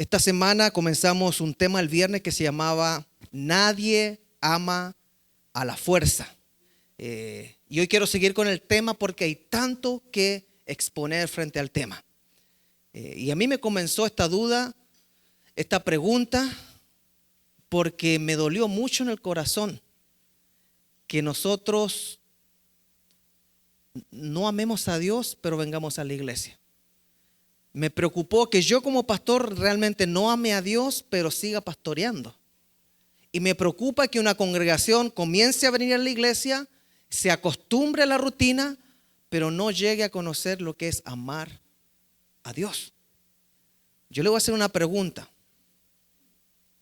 Esta semana comenzamos un tema el viernes que se llamaba Nadie ama a la fuerza. Y hoy quiero seguir con el tema porque hay tanto que exponer frente al tema. Y a mí me comenzó esta duda, esta pregunta, porque me dolió mucho en el corazón que nosotros no amemos a Dios, pero vengamos a la iglesia. Me preocupó que yo como pastor realmente no ame a Dios, pero siga pastoreando. Y me preocupa que una congregación comience a venir a la iglesia, se acostumbre a la rutina, pero no llegue a conocer lo que es amar a Dios. Yo le voy a hacer una pregunta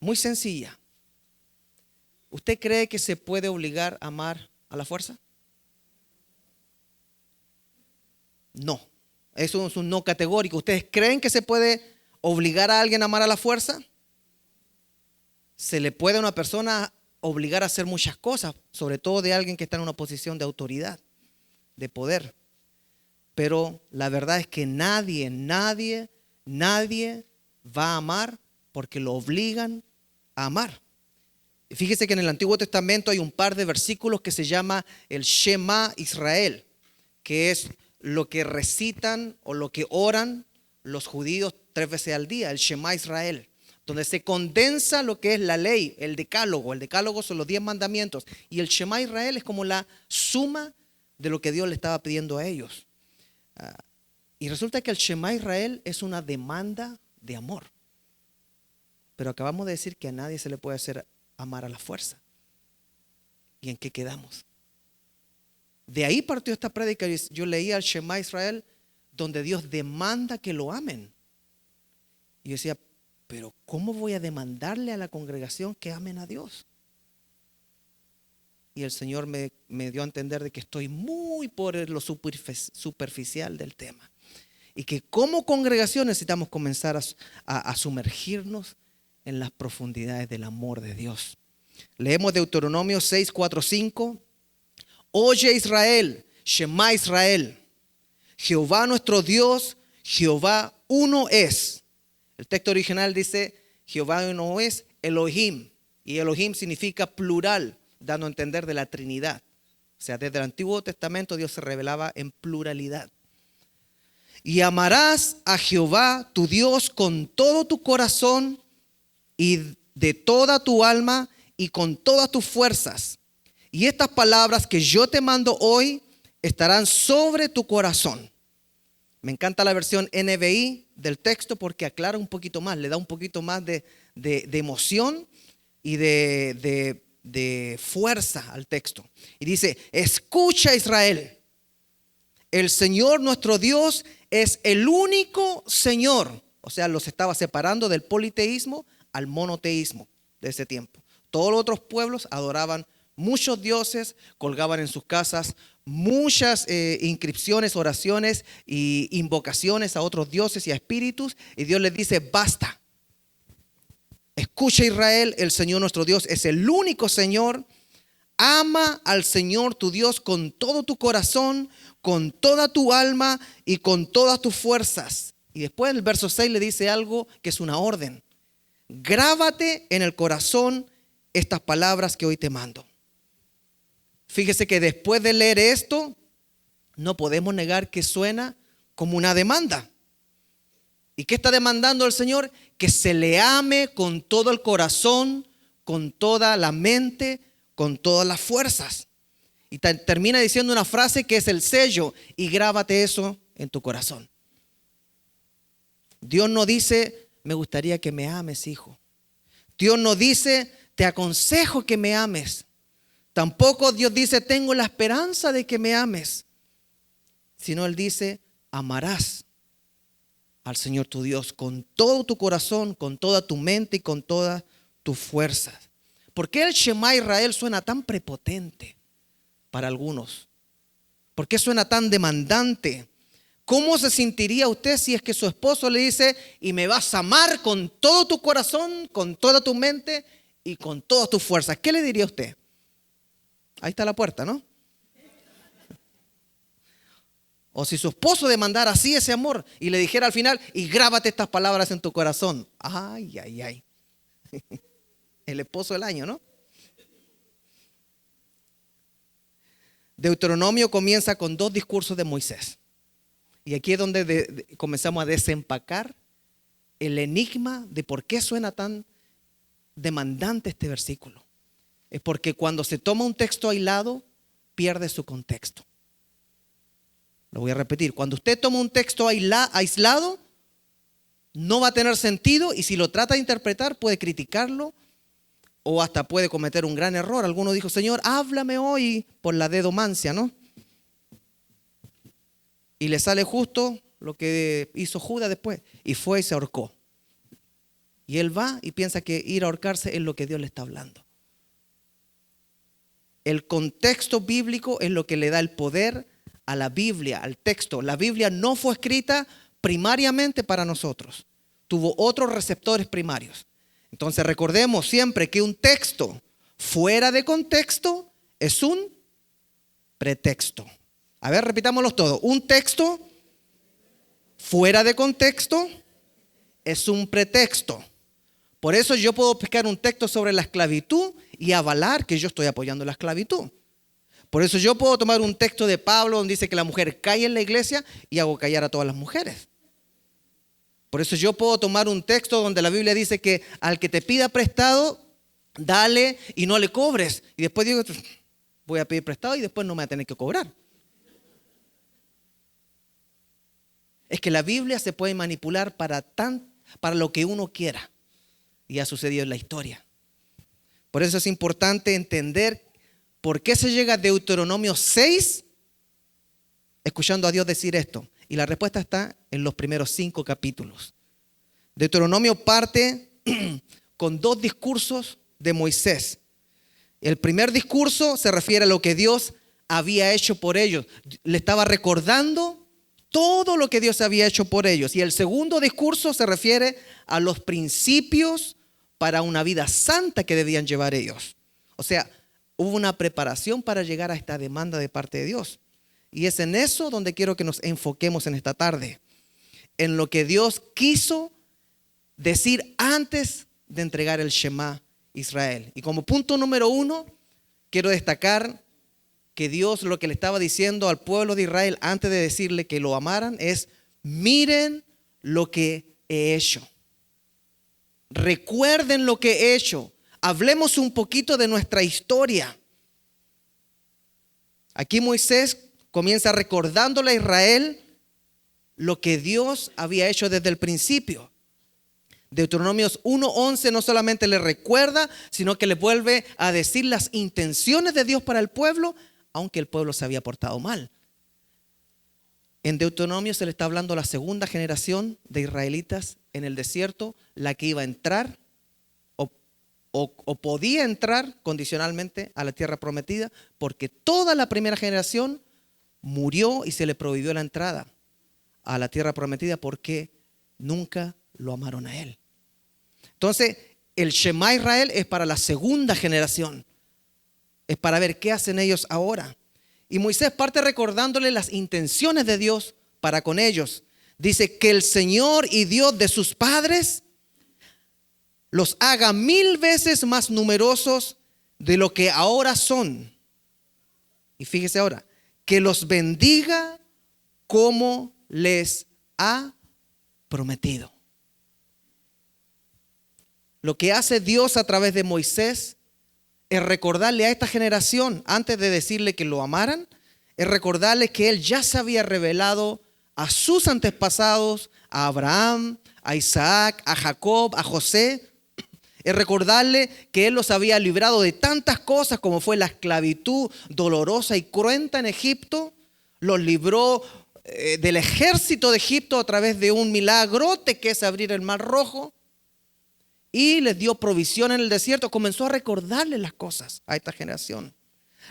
muy sencilla. ¿Usted cree que se puede obligar a amar a la fuerza? No. Eso es un no categórico. ¿Ustedes creen que se puede obligar a alguien a amar a la fuerza? Se le puede a una persona obligar a hacer muchas cosas, sobre todo de alguien que está en una posición de autoridad, de poder. Pero la verdad es que nadie va a amar porque lo obligan a amar. Y fíjese que en el Antiguo Testamento hay un par de versículos que se llama el Shema Israel, que es lo que recitan o lo que oran los judíos 3 veces al día, el Shema Israel, donde se condensa lo que es la ley, el decálogo. El decálogo son los 10 mandamientos y el Shema Israel es como la suma de lo que Dios le estaba pidiendo a ellos. Y resulta que el Shema Israel es una demanda de amor. Pero acabamos de decir que a nadie se le puede hacer amar a la fuerza. ¿Y en qué quedamos? De ahí partió esta prédica. Yo leía el Shema Israel, donde Dios demanda que lo amen. Y yo decía, pero ¿cómo voy a demandarle a la congregación que amen a Dios? Y el Señor me dio a entender de que estoy muy por lo superficial del tema. Y que como congregación necesitamos comenzar a sumergirnos en las profundidades del amor de Dios. Leemos Deuteronomio 6, 4, 5. Oye Israel, Shema Israel, Jehová nuestro Dios, Jehová uno es. El texto original dice, Jehová uno es Elohim. Y Elohim significa plural, dando a entender de la Trinidad. O sea, desde el Antiguo Testamento Dios se revelaba en pluralidad. Y amarás a Jehová tu Dios con todo tu corazón y de toda tu alma y con todas tus fuerzas. Y estas palabras que yo te mando hoy estarán sobre tu corazón. Me encanta la versión NBI del texto porque aclara un poquito más, le da un poquito más de emoción y de fuerza al texto. Y dice, escucha Israel, el Señor nuestro Dios es el único Señor. O sea, los estaba separando del politeísmo al monoteísmo de ese tiempo. Todos los otros pueblos adoraban muchos dioses, colgaban en sus casas muchas inscripciones, oraciones e invocaciones a otros dioses y a espíritus. Y Dios les dice, basta. Escucha Israel, el Señor nuestro Dios es el único Señor. Ama al Señor tu Dios con todo tu corazón, con toda tu alma y con todas tus fuerzas. Y después en el verso 6 le dice algo que es una orden. Grábate en el corazón estas palabras que hoy te mando. Fíjese que después de leer esto, no podemos negar que suena como una demanda. ¿Y qué está demandando el Señor? Que se le ame con todo el corazón, con toda la mente, con todas las fuerzas. Y termina diciendo una frase que es el sello, y grábate eso en tu corazón. Dios no dice, me gustaría que me ames, hijo. Dios no dice, te aconsejo que me ames. Tampoco Dios dice, tengo la esperanza de que me ames. Sino Él dice, amarás al Señor tu Dios con todo tu corazón, con toda tu mente y con todas tus fuerzas. ¿Por qué el Shema Israel suena tan prepotente para algunos? ¿Por qué suena tan demandante? ¿Cómo se sentiría usted si es que su esposo le dice, y me vas a amar con todo tu corazón, con toda tu mente y con todas tus fuerzas? ¿Qué le diría usted? Ahí está la puerta, ¿no? O si su esposo demandara así ese amor y le dijera al final, y grábate estas palabras en tu corazón. Ay, ay, ay. El esposo del año, ¿no? Deuteronomio comienza con 2 discursos de Moisés. Y aquí es donde comenzamos a desempacar el enigma de por qué suena tan demandante este versículo. Es porque cuando se toma un texto aislado, pierde su contexto. Lo voy a repetir. Cuando usted toma un texto aislado, no va a tener sentido, y si lo trata de interpretar, puede criticarlo o hasta puede cometer un gran error. Alguno dijo, Señor, háblame hoy por la dedomancia, ¿no? Y le sale justo lo que hizo Judas después, y fue y se ahorcó. Y él va y piensa que ir a ahorcarse es lo que Dios le está hablando. El contexto bíblico es lo que le da el poder a la Biblia, al texto. La Biblia no fue escrita primariamente para nosotros. Tuvo otros receptores primarios. Entonces recordemos siempre que un texto fuera de contexto es un pretexto. A ver, repitámoslos todos. Un texto fuera de contexto es un pretexto. Por eso yo puedo pescar un texto sobre la esclavitud y avalar que yo estoy apoyando la esclavitud. Por eso yo puedo tomar un texto de Pablo donde dice que la mujer cae en la iglesia y hago callar a todas las mujeres. Por eso yo puedo tomar un texto donde la Biblia dice que al que te pida prestado, dale y no le cobres. Y después digo, voy a pedir prestado y después no me voy a tener que cobrar. Es que la Biblia se puede manipular para lo que uno quiera. Y ha sucedido en la historia. Por eso es importante entender por qué se llega a Deuteronomio 6 escuchando a Dios decir esto. Y la respuesta está en los primeros 5 capítulos. Deuteronomio parte con 2 discursos de Moisés. El primer discurso se refiere a lo que Dios había hecho por ellos. Le estaba recordando todo lo que Dios había hecho por ellos. Y el segundo discurso se refiere a los principios para una vida santa que debían llevar ellos. O sea, hubo una preparación para llegar a esta demanda de parte de Dios. Y es en eso donde quiero que nos enfoquemos en esta tarde. En lo que Dios quiso decir antes de entregar el Shema Israel. Y como punto número 1, quiero destacar que Dios lo que le estaba diciendo al pueblo de Israel antes de decirle que lo amaran es: miren lo que he hecho. Recuerden lo que he hecho. Hablemos un poquito de nuestra historia. Aquí Moisés comienza recordándole a Israel lo que Dios había hecho desde el principio. Deuteronomios 1:11 no solamente le recuerda, sino que le vuelve a decir las intenciones de Dios para el pueblo, aunque el pueblo se había portado mal. En Deuteronomio se le está hablando a la segunda generación de israelitas en el desierto, la que iba a entrar o podía entrar condicionalmente a la tierra prometida, porque toda la primera generación murió y se le prohibió la entrada a la tierra prometida porque nunca lo amaron a él. Entonces, el Shema Israel es para la segunda generación. Es para ver qué hacen ellos ahora. Y Moisés parte recordándole las intenciones de Dios para con ellos. Dice que el Señor y Dios de sus padres los haga 1000 veces más numerosos de lo que ahora son. Y fíjese ahora, que los bendiga como les ha prometido. Lo que hace Dios a través de Moisés es recordarle a esta generación, antes de decirle que lo amaran, es recordarle que Él ya se había revelado a sus antepasados, a Abraham, a Isaac, a Jacob, a José. Es recordarle que Él los había librado de tantas cosas como fue la esclavitud dolorosa y cruenta en Egipto. Los libró del ejército de Egipto a través de un milagrote que es abrir el mar rojo. Y les dio provisión en el desierto. Comenzó a recordarle las cosas a esta generación.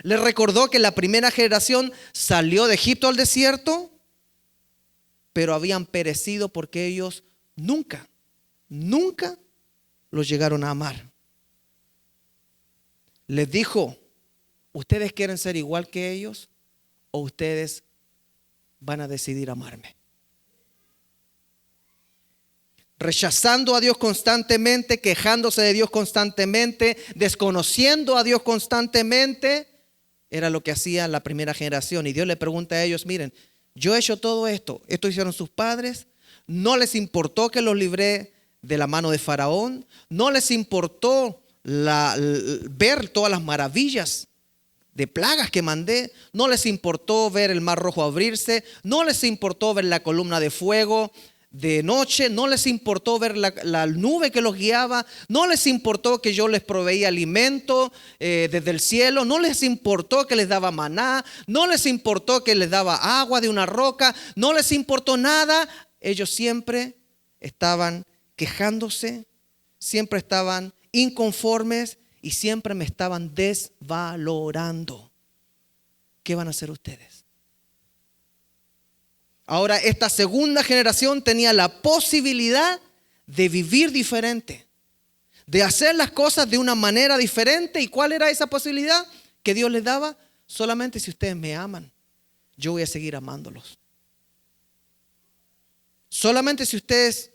Les recordó que la primera generación salió de Egipto al desierto, pero habían perecido porque ellos nunca los llegaron a amar. Les dijo: ¿ustedes quieren ser igual que ellos o ustedes van a decidir amarme. Rechazando a Dios constantemente, quejándose de Dios constantemente, desconociendo a Dios constantemente, era lo que hacía la primera generación. Y Dios le pregunta a ellos, miren, yo he hecho todo esto, esto hicieron sus padres, no les importó que los libré de la mano de Faraón, no les importó ver todas las maravillas de plagas que mandé, no les importó ver el mar rojo abrirse, no les importó ver la columna de fuego de noche, no les importó ver la nube que los guiaba, no les importó que yo les proveía alimento desde el cielo, no les importó que les daba maná, no les importó que les daba agua de una roca, no les importó nada. Ellos siempre estaban quejándose, siempre estaban inconformes y siempre me estaban desvalorando. ¿Qué van a hacer ustedes? Ahora, esta segunda generación tenía la posibilidad de vivir diferente, de hacer las cosas de una manera diferente. ¿Y cuál era esa posibilidad que Dios les daba? Solamente si ustedes me aman, yo voy a seguir amándolos. Solamente si ustedes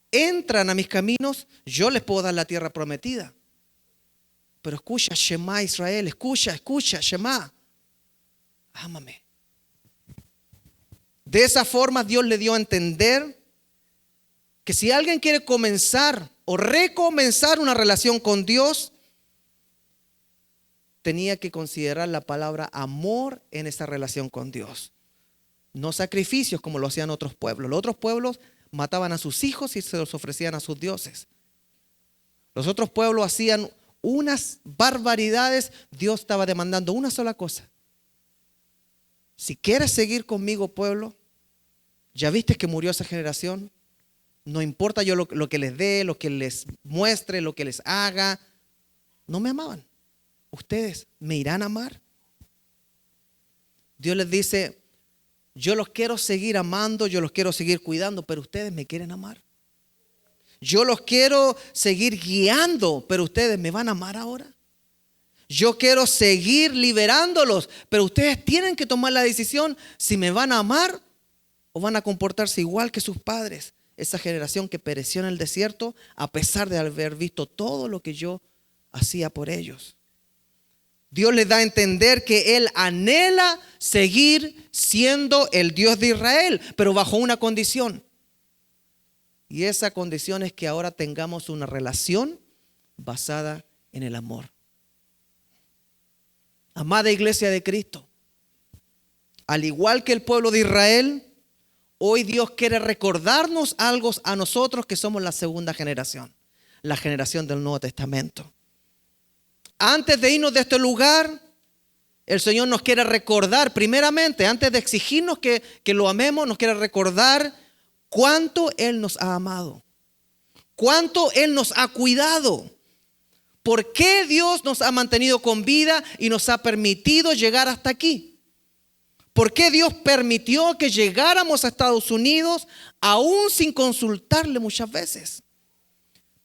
entran a mis caminos, yo les puedo dar la tierra prometida. Pero escucha, Shema Israel, escucha, Shema, ámame. De esa forma Dios le dio a entender que si alguien quiere comenzar o recomenzar una relación con Dios, tenía que considerar la palabra amor en esa relación con Dios. No sacrificios como lo hacían otros pueblos. Los otros pueblos mataban a sus hijos y se los ofrecían a sus dioses. Los otros pueblos hacían unas barbaridades. Dios estaba demandando una sola cosa. Si quieres seguir conmigo, pueblo, ya viste que murió esa generación. No importa yo lo que les dé, lo que les muestre, lo que les haga. No me amaban. ¿Ustedes me irán a amar? Dios les dice, yo los quiero seguir amando, yo los quiero seguir cuidando, pero ustedes me quieren amar. Yo los quiero seguir guiando, pero ustedes me van a amar ahora. Yo quiero seguir liberándolos, pero ustedes tienen que tomar la decisión si me van a amar o van a comportarse igual que sus padres. Esa generación que pereció en el desierto a pesar de haber visto todo lo que yo hacía por ellos. Dios les da a entender que Él anhela seguir siendo el Dios de Israel, pero bajo una condición. Y esa condición es que ahora tengamos una relación basada en el amor. Amada iglesia de Cristo, al igual que el pueblo de Israel, hoy Dios quiere recordarnos algo a nosotros que somos la segunda generación, la generación del Nuevo Testamento. Antes de irnos de este lugar, el Señor nos quiere recordar, primeramente, antes de exigirnos que lo amemos, nos quiere recordar cuánto Él nos ha amado, cuánto Él nos ha cuidado. ¿Por qué Dios nos ha mantenido con vida y nos ha permitido llegar hasta aquí? ¿Por qué Dios permitió que llegáramos a Estados Unidos aún sin consultarle muchas veces?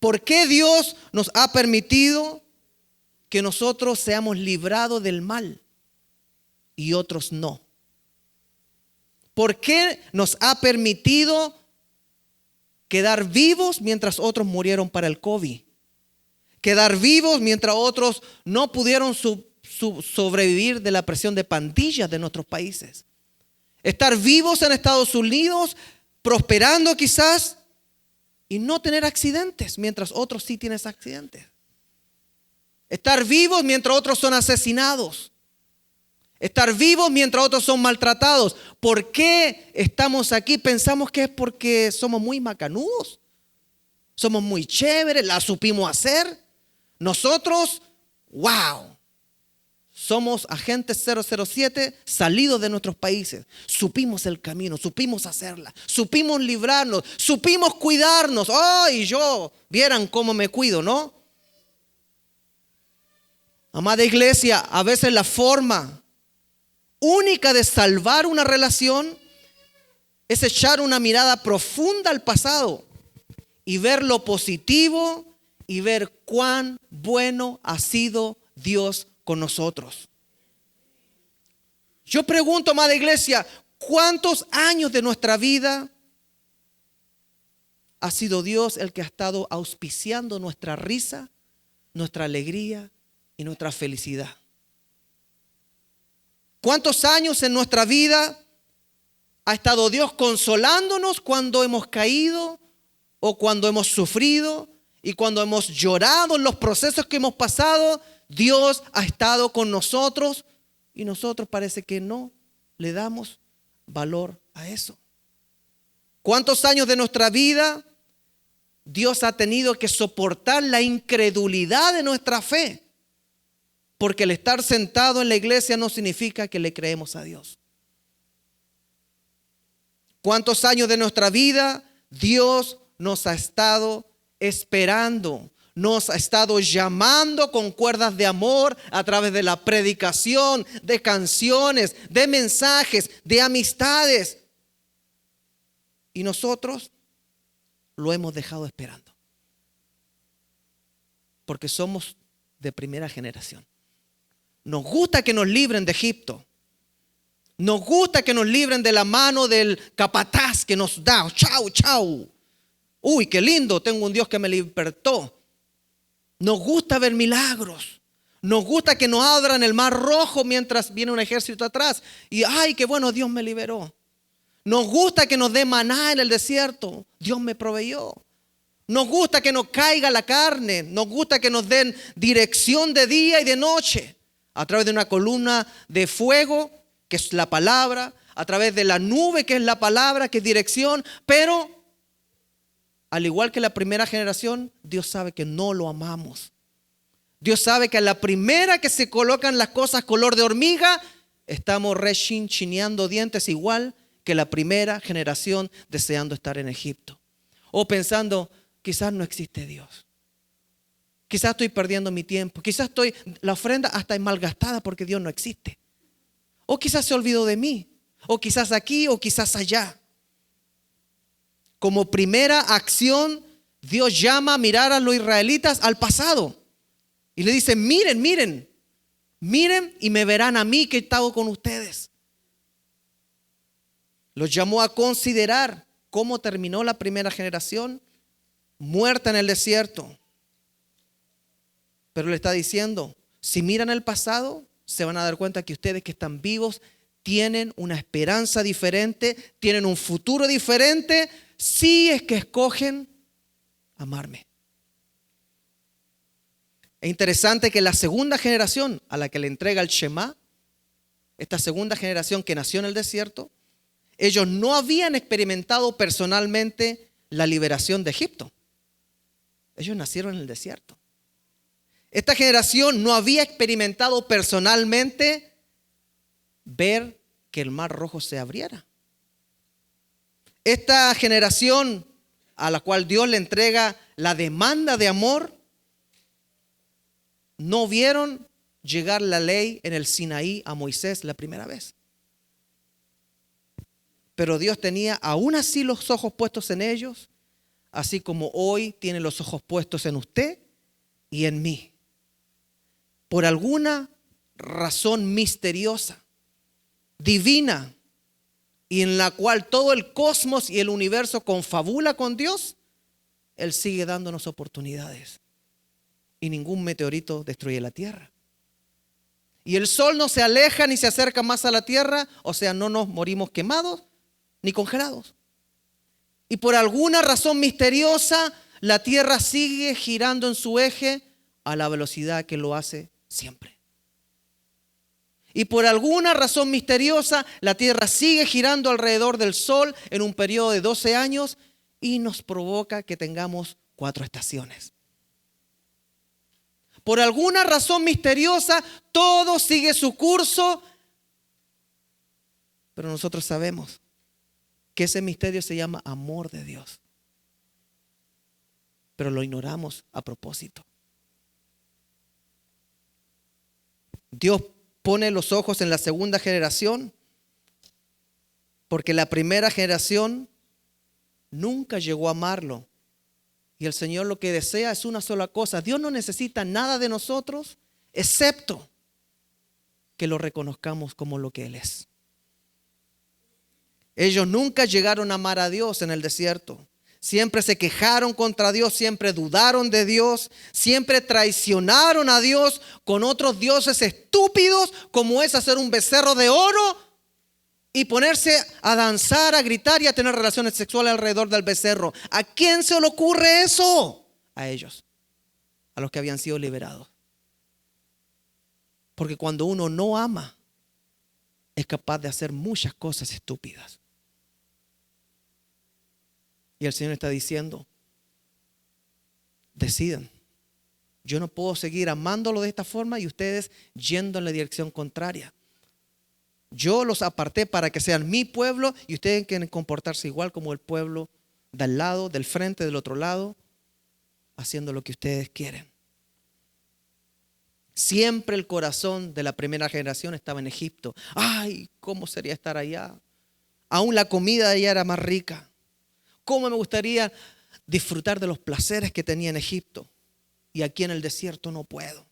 ¿Por qué Dios nos ha permitido que nosotros seamos librados del mal y otros no? ¿Por qué nos ha permitido quedar vivos mientras otros murieron para el COVID? Quedar vivos mientras otros no pudieron sobrevivir de la presión de pandillas de nuestros países. Estar vivos en Estados Unidos, prosperando quizás, y no tener accidentes mientras otros sí tienen accidentes. Estar vivos mientras otros son asesinados. Estar vivos mientras otros son maltratados. ¿Por qué estamos aquí? Pensamos que es porque somos muy macanudos. Somos muy chéveres, la supimos hacer. Nosotros, wow, somos agentes 007 salidos de nuestros países. Supimos el camino, supimos hacerla, supimos librarnos, supimos cuidarnos. ¡Ay, yo! Vieran cómo me cuido, ¿no? Amada iglesia, a veces la forma única de salvar una relación es echar una mirada profunda al pasado y ver lo positivo y ver cuán bueno ha sido Dios con nosotros. Yo pregunto, amada iglesia, ¿Cuántos años de nuestra vida ha sido Dios el que ha estado auspiciando nuestra risa, nuestra alegría y nuestra felicidad? ¿Cuántos años en nuestra vida ha estado Dios consolándonos cuando hemos caído o cuando hemos sufrido y cuando hemos llorado en los procesos que hemos pasado? Dios ha estado con nosotros y nosotros parece que no le damos valor a eso. ¿Cuántos años de nuestra vida Dios ha tenido que soportar la incredulidad de nuestra fe? Porque el estar sentado en la iglesia no significa que le creemos a Dios. ¿Cuántos años de nuestra vida Dios nos ha estado esperando? Nos ha estado llamando con cuerdas de amor a través de la predicación, de canciones, de mensajes, de amistades. Y nosotros lo hemos dejado esperando. Porque somos de primera generación. Nos gusta que nos libren de Egipto. Nos gusta que nos libren de la mano del capataz que nos da. Chau, chau. Uy, qué lindo, tengo un Dios que me libertó. Nos gusta ver milagros. Nos gusta que nos abran el mar rojo mientras viene un ejército atrás. Y ay, qué bueno, Dios me liberó. Nos gusta que nos dé maná en el desierto. Dios me proveyó. Nos gusta que nos caiga la carne. Nos gusta que nos den dirección de día y de noche. A través de una columna de fuego, que es la palabra. A través de la nube, que es la palabra, que es dirección. Pero al igual que la primera generación, Dios sabe que no lo amamos. Dios sabe que a la primera que se colocan las cosas color de hormiga, estamos rechinchineando dientes igual que la primera generación deseando estar en Egipto. O pensando, quizás no existe Dios. Quizás estoy perdiendo mi tiempo. Quizás la ofrenda hasta es malgastada porque Dios no existe. O quizás se olvidó de mí. O quizás aquí o quizás allá. Como primera acción, Dios llama a mirar a los israelitas al pasado. Y le dice, miren, miren, miren y me verán a mí que he estado con ustedes. Los llamó a considerar cómo terminó la primera generación, muerta en el desierto. Pero le está diciendo, si miran el pasado, se van a dar cuenta que ustedes que están vivos tienen una esperanza diferente, tienen un futuro diferente, si es que escogen amarme. Es interesante que la segunda generación a la que le entrega el Shema, esta segunda generación que nació en el desierto, ellos no habían experimentado personalmente la liberación de Egipto. Ellos nacieron en el desierto. Esta generación no había experimentado personalmente ver que el mar rojo se abriera. Esta generación a la cual Dios le entrega la demanda de amor, no vieron llegar la ley en el Sinaí a Moisés la primera vez. Pero Dios tenía aún así los ojos puestos en ellos, así como hoy tiene los ojos puestos en usted y en mí. Por alguna razón misteriosa, divina, y en la cual todo el cosmos y el universo confabula con Dios, Él sigue dándonos oportunidades. Y ningún meteorito destruye la tierra. Y el sol no se aleja ni se acerca más a la tierra, o sea, no nos morimos quemados ni congelados. Y por alguna razón misteriosa, la tierra sigue girando en su eje a la velocidad que lo hace siempre. Y por alguna razón misteriosa, la tierra sigue girando alrededor del sol en un periodo de 12 años y nos provoca que tengamos 4 estaciones. Por alguna razón misteriosa, todo sigue su curso, pero nosotros sabemos que ese misterio se llama amor de Dios. Pero lo ignoramos a propósito. Dios pone los ojos en la segunda generación porque la primera generación nunca llegó a amarlo. Y el Señor lo que desea es una sola cosa. Dios no necesita nada de nosotros excepto que lo reconozcamos como lo que Él es. Ellos nunca llegaron a amar a Dios en el desierto. Siempre se quejaron contra Dios, siempre dudaron de Dios, siempre traicionaron a Dios con otros dioses estúpidos, como es hacer un becerro de oro y ponerse a danzar, a gritar y a tener relaciones sexuales alrededor del becerro. ¿A quién se le ocurre eso? A ellos, a los que habían sido liberados. Porque cuando uno no ama, es capaz de hacer muchas cosas estúpidas. Y el Señor está diciendo, decidan. Yo no puedo seguir amándolo de esta forma y ustedes yendo en la dirección contraria. Yo los aparté para que sean mi pueblo y ustedes quieren comportarse igual como el pueblo del lado, del frente, del otro lado, haciendo lo que ustedes quieren. Siempre el corazón de la primera generación estaba en Egipto. Ay, ¿cómo sería estar allá? Aún la comida de allá era más rica. ¿Cómo me gustaría disfrutar de los placeres que tenía en Egipto? Y aquí en el desierto no puedo.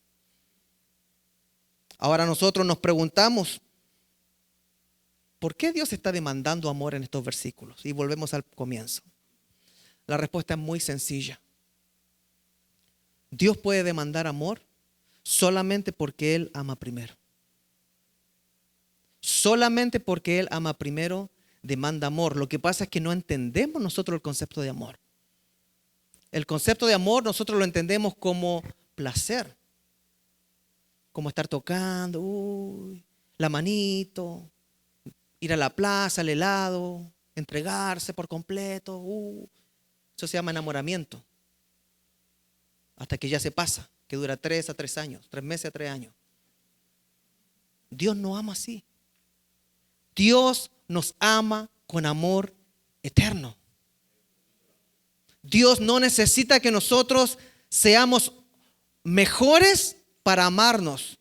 Ahora nosotros nos preguntamos, ¿por qué Dios está demandando amor en estos versículos? Y volvemos al comienzo. La respuesta es muy sencilla. Dios puede demandar amor solamente porque Él ama primero. Solamente porque Él ama primero demanda amor. Lo que pasa es que no entendemos nosotros el concepto de amor. El concepto de amor nosotros lo entendemos como placer. Como estar tocando, la manito, ir a la plaza, al helado, entregarse por completo. Eso se llama enamoramiento. Hasta que ya se pasa, que dura 3 a 3 años, 3 meses a 3 años. Dios no ama así. Dios nos ama con amor eterno. Dios no necesita que nosotros seamos mejores para amarnos.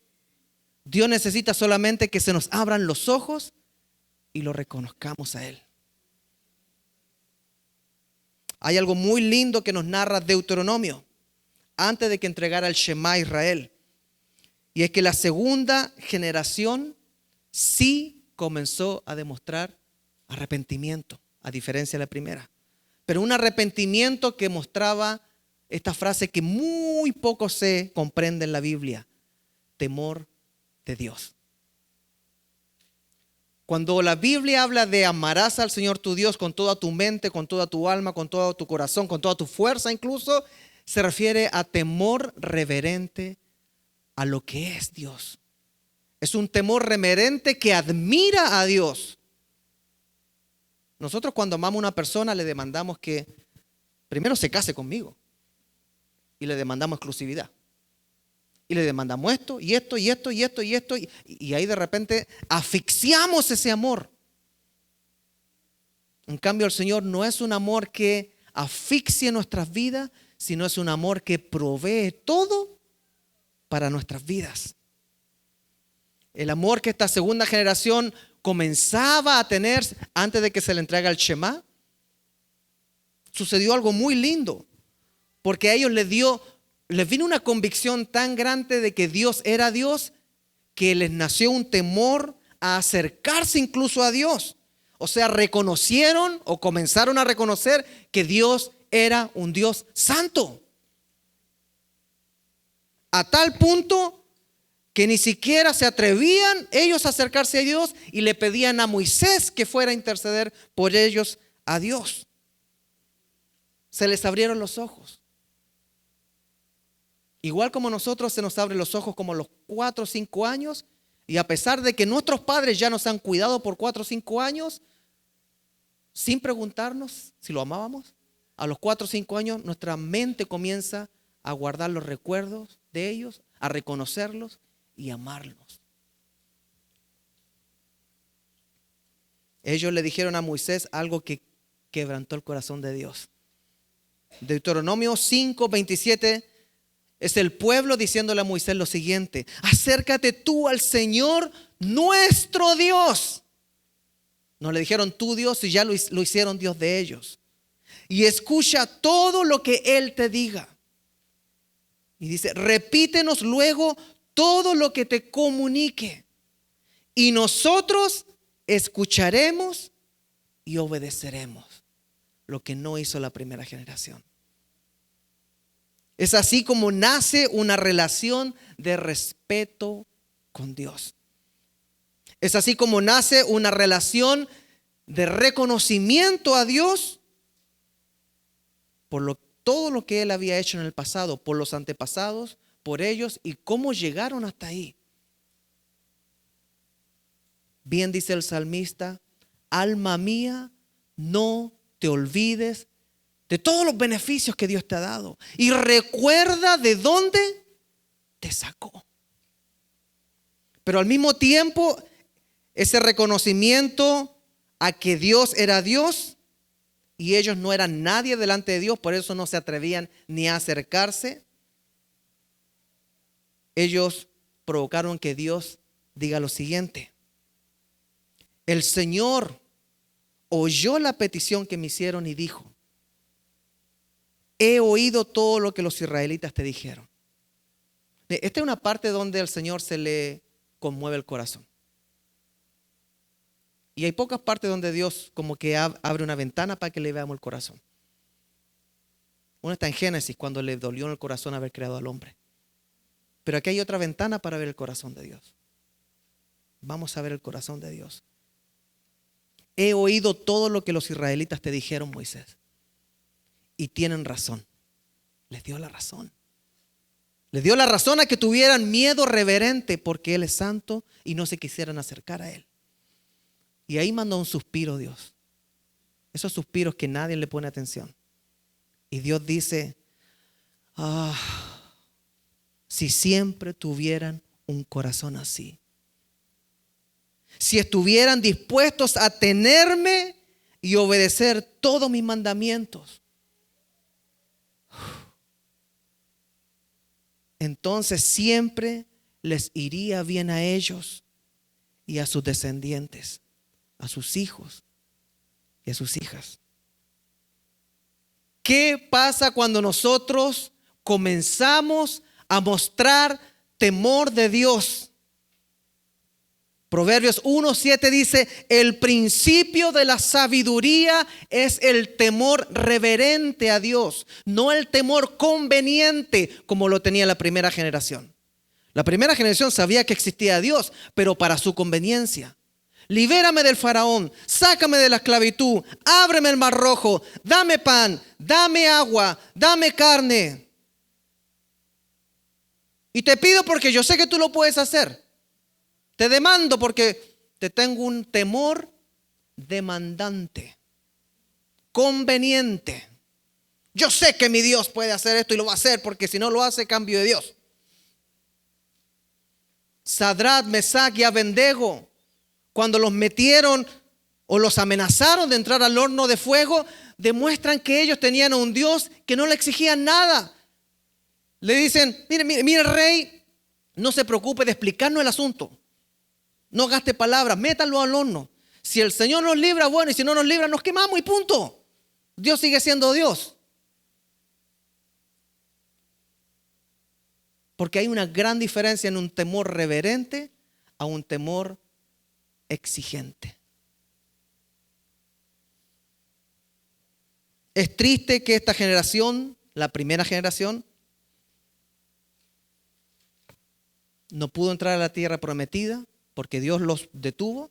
Dios necesita solamente que se nos abran los ojos y lo reconozcamos a Él. Hay algo muy lindo que nos narra Deuteronomio antes de que entregara el Shema a Israel. Y es que la segunda generación sí comenzó a demostrar arrepentimiento, a diferencia de la primera. Pero un arrepentimiento que mostraba esta frase que muy poco se comprende en la Biblia: temor de Dios. Cuando la Biblia habla de amarás al Señor tu Dios con toda tu mente, con toda tu alma, con todo tu corazón, con toda tu fuerza incluso, se refiere a temor reverente a lo que es Dios. Es un temor reverente que admira a Dios. Nosotros cuando amamos a una persona le demandamos que primero se case conmigo. Y le demandamos exclusividad. Y le demandamos esto, y esto, y esto, y esto, y esto. Y ahí de repente asfixiamos ese amor. En cambio, el Señor no es un amor que asfixie nuestras vidas, sino es un amor que provee todo para nuestras vidas. El amor que esta segunda generación comenzaba a tener antes de que se le entregue el Shema, sucedió algo muy lindo, porque a ellos les vino una convicción tan grande de que Dios era Dios, que les nació un temor a acercarse incluso a Dios. O sea, reconocieron o comenzaron a reconocer que Dios era un Dios santo. A tal punto que ni siquiera se atrevían ellos a acercarse a Dios y le pedían a Moisés que fuera a interceder por ellos a Dios. Se les abrieron los ojos. Igual como nosotros se nos abren los ojos como a los 4 o 5 años, y a pesar de que nuestros padres ya nos han cuidado por 4 o 5 años, sin preguntarnos si lo amábamos, a los 4 o 5 años nuestra mente comienza a guardar los recuerdos de ellos, a reconocerlos y amarlos. Ellos le dijeron a Moisés algo que quebrantó el corazón de Dios. Deuteronomio 5:27 es el pueblo diciéndole a Moisés lo siguiente: acércate tú al Señor nuestro Dios. No le dijeron tú Dios, y ya lo hicieron Dios de ellos. Y escucha todo lo que Él te diga. Y dice: repítenos luego todo lo que te comunique, y nosotros escucharemos y obedeceremos lo que no hizo la primera generación. Es así como nace una relación de respeto con Dios. Es así como nace una relación de reconocimiento a Dios por todo lo que Él había hecho en el pasado, por los antepasados, por ellos y cómo llegaron hasta ahí. Bien dice el salmista: alma mía, no te olvides de todos los beneficios que Dios te ha dado y recuerda de dónde te sacó. Pero al mismo tiempo, ese reconocimiento a que Dios era Dios y ellos no eran nadie delante de Dios, por eso no se atrevían ni a acercarse. Ellos provocaron que Dios diga lo siguiente: el Señor oyó la petición que me hicieron y dijo: he oído todo lo que los israelitas te dijeron. Esta es una parte donde al Señor se le conmueve el corazón. Y hay pocas partes donde Dios como que abre una ventana para que le veamos el corazón. Una está en Génesis, cuando le dolió en el corazón haber creado al hombre. Pero aquí hay otra ventana para ver el corazón de Dios. Vamos a ver el corazón de Dios. He oído todo lo que los israelitas te dijeron, Moisés. Y tienen razón. Les dio la razón. Les dio la razón a que tuvieran miedo reverente porque Él es santo y no se quisieran acercar a Él. Y ahí mandó un suspiro Dios. Esos suspiros que nadie le pone atención. Y Dios dice: si siempre tuvieran un corazón así. Si estuvieran dispuestos a tenerme y obedecer todos mis mandamientos, entonces siempre les iría bien a ellos y a sus descendientes, a sus hijos y a sus hijas. ¿Qué pasa cuando nosotros comenzamos a mostrar temor de Dios? Proverbios 1:7 dice: el principio de la sabiduría es el temor reverente a Dios, no el temor conveniente como lo tenía la primera generación. La primera generación sabía que existía Dios, pero para su conveniencia. Libérame del faraón, sácame de la esclavitud, ábreme el mar rojo, dame pan, dame agua, dame carne. Y te pido porque yo sé que tú lo puedes hacer. Te demando porque te tengo un temor demandante, conveniente. Yo sé que mi Dios puede hacer esto y lo va a hacer, porque si no lo hace, cambio de Dios. Sadrach, Mesach y Abednego, cuando los metieron o los amenazaron de entrar al horno de fuego, demuestran que ellos tenían a un Dios que no le exigían nada. Le dicen: mire rey, no se preocupe de explicarnos el asunto. No gaste palabras, métanlo al horno. Si el Señor nos libra, bueno, y si no nos libra, nos quemamos y punto. Dios sigue siendo Dios. Porque hay una gran diferencia en un temor reverente a un temor exigente. Es triste que esta generación, la primera generación, no pudo entrar a la tierra prometida porque Dios los detuvo.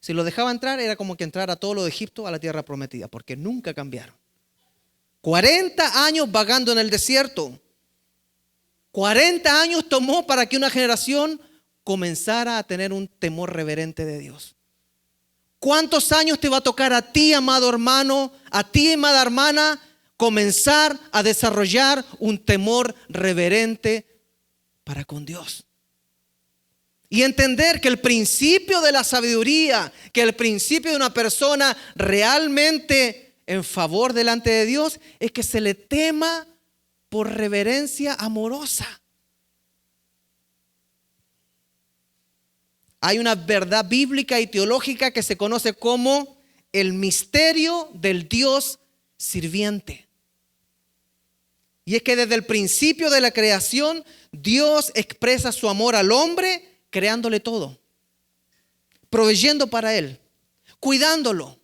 Si los dejaba entrar, era como que entrara todo lo de Egipto a la tierra prometida, porque nunca cambiaron. 40 años vagando en el desierto. 40 años tomó para que una generación comenzara a tener un temor reverente de Dios. ¿Cuántos años te va a tocar a ti, amado hermano, a ti, amada hermana, comenzar a desarrollar un temor reverente para con Dios? Y entender que el principio de la sabiduría, que el principio de una persona realmente en favor delante de Dios, es que se le tema por reverencia amorosa. Hay una verdad bíblica y teológica que se conoce como el misterio del Dios sirviente. Y es que desde el principio de la creación, Dios expresa su amor al hombre creándole todo, proveyendo para él, cuidándolo,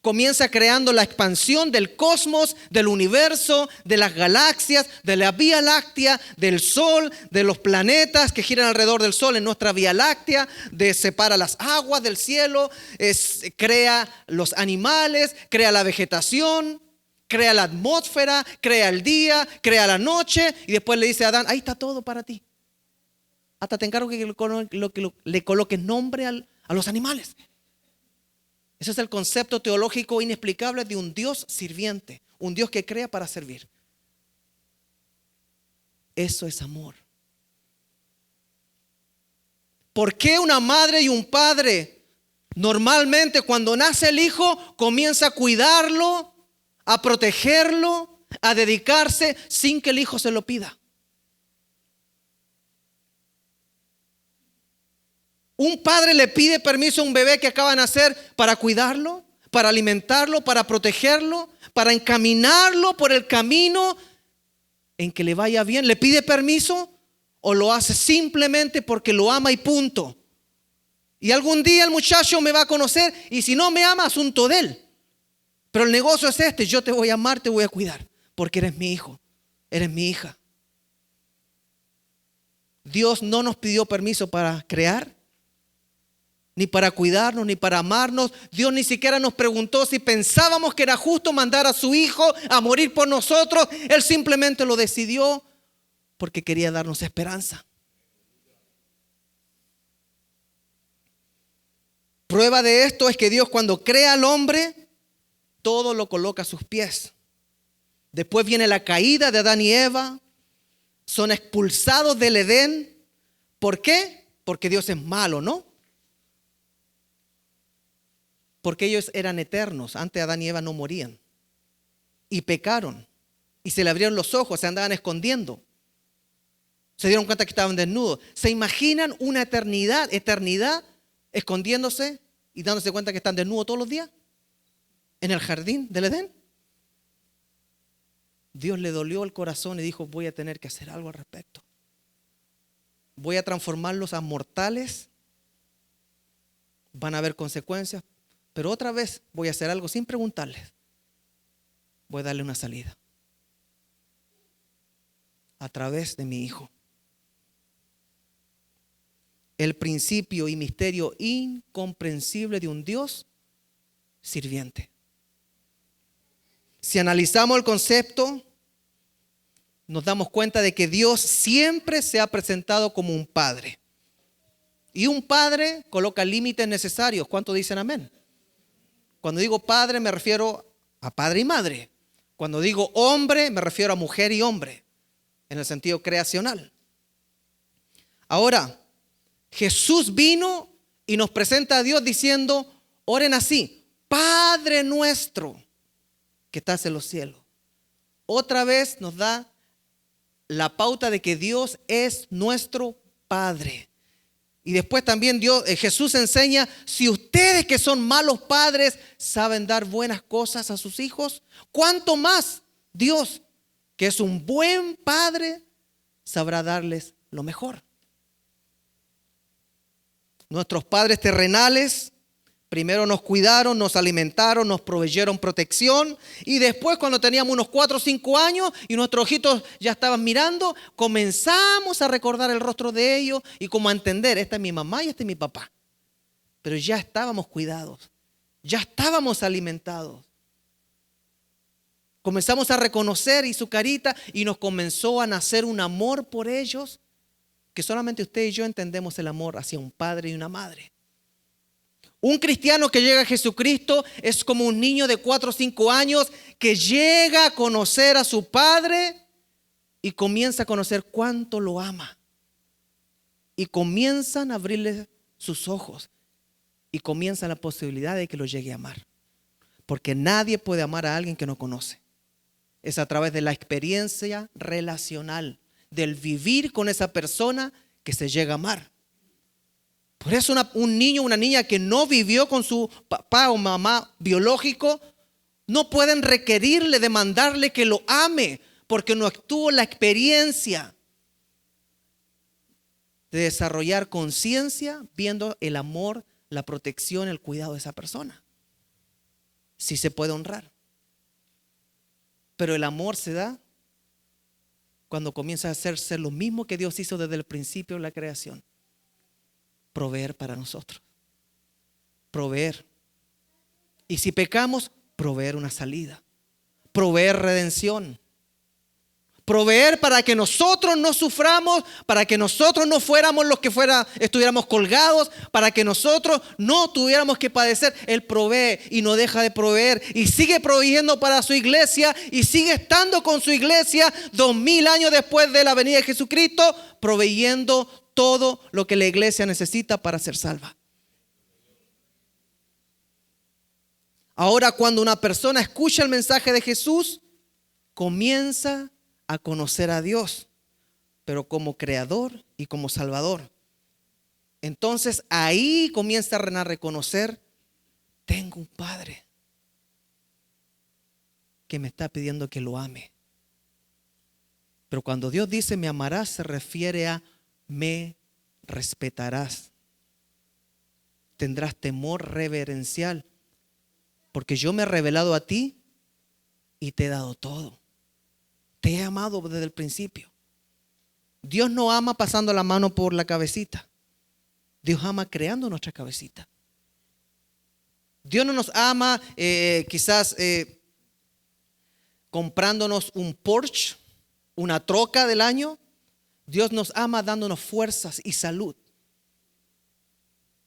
Comienza creando la expansión del cosmos, del universo, de las galaxias, de la Vía Láctea, del Sol, de los planetas que giran alrededor del Sol en nuestra Vía Láctea, separa las aguas del cielo, crea los animales, crea la vegetación, crea la atmósfera, crea el día, crea la noche, y después le dice a Adán, ahí está todo para ti. Hasta te encargo que le coloques nombre a los animales. Ese es el concepto teológico inexplicable de un Dios sirviente, un Dios que crea para servir. Eso es amor. ¿Por qué una madre y un padre normalmente cuando nace el hijo comienza a cuidarlo, a protegerlo, a dedicarse sin que el hijo se lo pida? Un padre le pide permiso a un bebé que acaba de nacer para cuidarlo, para alimentarlo, para protegerlo, para encaminarlo por el camino en que le vaya bien. ¿Le pide permiso o lo hace simplemente porque lo ama y punto? Y algún día el muchacho me va a conocer y si no me ama, asunto de él. Pero el negocio es este: yo te voy a amar, te voy a cuidar, porque eres mi hijo, eres mi hija. Dios no nos pidió permiso para crear, ni para cuidarnos, ni para amarnos. Dios ni siquiera nos preguntó si pensábamos que era justo mandar a su hijo a morir por nosotros. Él simplemente lo decidió porque quería darnos esperanza. Prueba de esto es que Dios, cuando crea al hombre, todo lo coloca a sus pies. Después viene la caída de Adán y Eva. Son expulsados del Edén. ¿Por qué? Porque Dios es malo, ¿no? Porque ellos eran eternos. Antes Adán y Eva no morían. Y pecaron. Y se le abrieron los ojos, se andaban escondiendo. Se dieron cuenta que estaban desnudos. ¿Se imaginan una eternidad escondiéndose y dándose cuenta que están desnudos todos los días? En el jardín del Edén. Dios le dolió el corazón y dijo: voy a tener que hacer algo al respecto. Voy a transformarlos a mortales. Van a haber consecuencias. Pero otra vez voy a hacer algo sin preguntarles. Voy a darle una salida. A través de mi hijo. El principio y misterio incomprensible de un Dios sirviente. Si analizamos el concepto, nos damos cuenta de que Dios siempre se ha presentado como un padre. Y un padre coloca límites necesarios. ¿Cuántos dicen amén? Cuando digo padre me refiero a padre y madre. Cuando digo hombre me refiero a mujer y hombre, en el sentido creacional. Ahora, Jesús vino y nos presenta a Dios diciendo: oren así: Padre nuestro que estás en los cielos. Otra vez nos da la pauta de que Dios es nuestro Padre. Y después también Jesús enseña: si ustedes que son malos padres saben dar buenas cosas a sus hijos, ¿cuánto más Dios, que es un buen padre, sabrá darles lo mejor? Nuestros padres terrenales primero nos cuidaron, nos alimentaron, nos proveyeron protección, y después, cuando teníamos unos 4 o 5 años y nuestros ojitos ya estaban mirando, comenzamos a recordar el rostro de ellos y como a entender: esta es mi mamá y este es mi papá. Pero ya estábamos cuidados, ya estábamos alimentados. Comenzamos a reconocer y su carita, y nos comenzó a nacer un amor por ellos, que solamente usted y yo entendemos el amor hacia un padre y una madre. Un cristiano que llega a Jesucristo es como un niño de 4 o 5 años que llega a conocer a su padre y comienza a conocer cuánto lo ama. Y comienzan a abrirle sus ojos y comienza la posibilidad de que lo llegue a amar. Porque nadie puede amar a alguien que no conoce. Es a través de la experiencia relacional, del vivir con esa persona, que se llega a amar. Por eso un niño o una niña que no vivió con su papá o mamá biológico, no pueden requerirle, demandarle que lo ame, porque no tuvo la experiencia de desarrollar conciencia viendo el amor, la protección, el cuidado de esa persona. sí se puede honrar. Pero el amor se da cuando comienza a hacerse lo mismo que Dios hizo desde el principio de la creación. Proveer para nosotros. Proveer. Y si pecamos, proveer una salida. Proveer redención. Proveer para que nosotros no suframos, para que nosotros no fuéramos los que estuviéramos colgados, para que nosotros no tuviéramos que padecer. Él provee y no deja de proveer y sigue proveyendo para su iglesia y sigue estando con su iglesia 2000 años después de la venida de Jesucristo, proveyendo todo lo que la iglesia necesita para ser salva. Ahora, cuando una persona escucha el mensaje de Jesús, comienza a conocer a Dios, pero como creador y como salvador. Entonces ahí comienza a reconocer: tengo un Padre que me está pidiendo que lo ame. Pero cuando Dios dice me amarás, se refiere a me respetarás. Tendrás temor reverencial, porque yo me he revelado a ti y te he dado todo. Te he amado desde el principio. Dios no ama pasando la mano por la cabecita. Dios ama creando nuestra cabecita. Dios no nos ama quizás comprándonos un Porsche, una troca del año. Dios nos ama dándonos fuerzas y salud,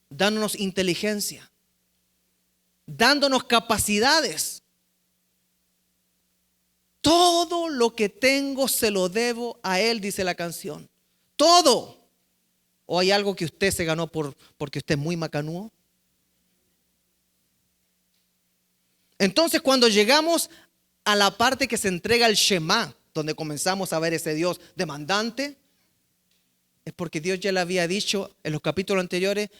dándonos inteligencia, dándonos capacidades. Todo lo que tengo se lo debo a Él, dice la canción. Todo. ¿O hay algo que usted se ganó porque usted es muy macanudo? Entonces, cuando llegamos a la parte que se entrega el Shema, donde comenzamos a ver ese Dios demandante, es porque Dios ya le había dicho en los capítulos anteriores: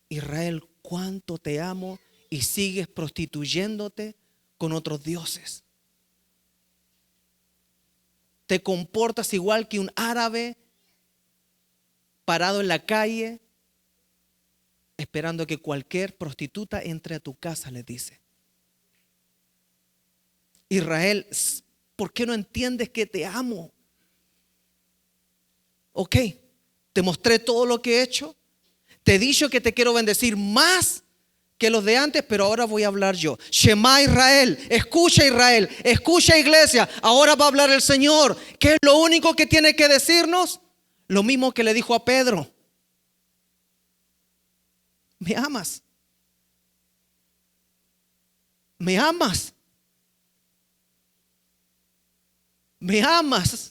Israel, cuánto te amo, y sigues prostituyéndote con otros dioses. Te comportas igual que un árabe parado en la calle esperando que cualquier prostituta entre a tu casa, les dice. Israel, ¿por qué no entiendes que te amo? Ok, te mostré todo lo que he hecho. Te he dicho que te quiero bendecir más que los de antes, pero ahora voy a hablar yo. Shema Israel, escucha iglesia, ahora va a hablar el Señor. ¿Qué es lo único que tiene que decirnos? Lo mismo que le dijo a Pedro: ¿me amas? ¿Me amas? ¿Me amas?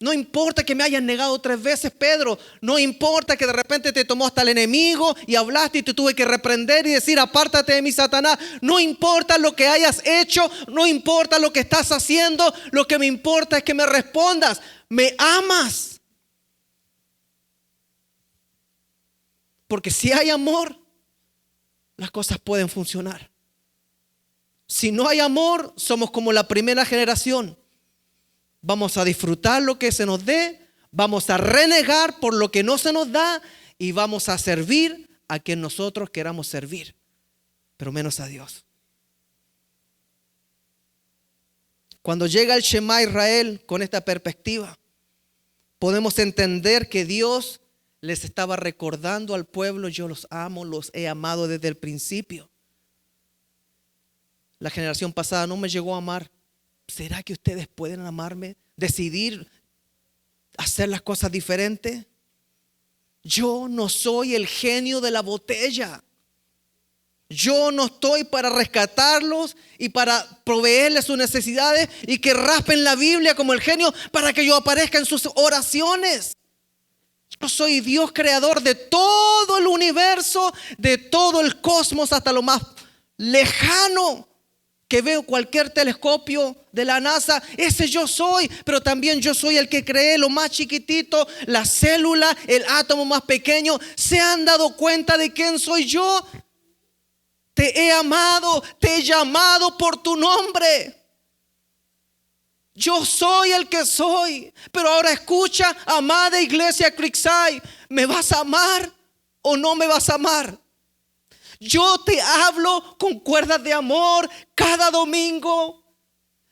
No importa que me hayas negado 3 veces, Pedro. No importa que de repente te tomó hasta el enemigo y hablaste y te tuve que reprender y decir: apártate de mí, Satanás. No importa lo que hayas hecho, no importa lo que estás haciendo. Lo que me importa es que me respondas: ¿me amas? Porque si hay amor, las cosas pueden funcionar. Si no hay amor, somos como la primera generación. Vamos a disfrutar lo que se nos dé, vamos a renegar por lo que no se nos da y vamos a servir a quien nosotros queramos servir, pero menos a Dios. Cuando llega el Shema Israel con esta perspectiva, podemos entender que Dios les estaba recordando al pueblo: yo los amo, los he amado desde el principio. La generación pasada no me llegó a amar. ¿Será que ustedes pueden amarme? ¿Decidir hacer las cosas diferentes? Yo no soy el genio de la botella. Yo no estoy para rescatarlos y para proveerles sus necesidades y que raspen la Biblia como el genio para que yo aparezca en sus oraciones. Yo soy Dios creador de todo el universo, de todo el cosmos, hasta lo más lejano que veo cualquier telescopio de la NASA. Ese yo soy, pero también yo soy el que creé lo más chiquitito, la célula, el átomo más pequeño. ¿Se han dado cuenta de quién soy yo? Te he amado, te he llamado por tu nombre. Yo soy el que soy. Pero ahora escucha, amada iglesia Creekside, ¿me vas a amar o no me vas a amar? Yo te hablo con cuerdas de amor cada domingo.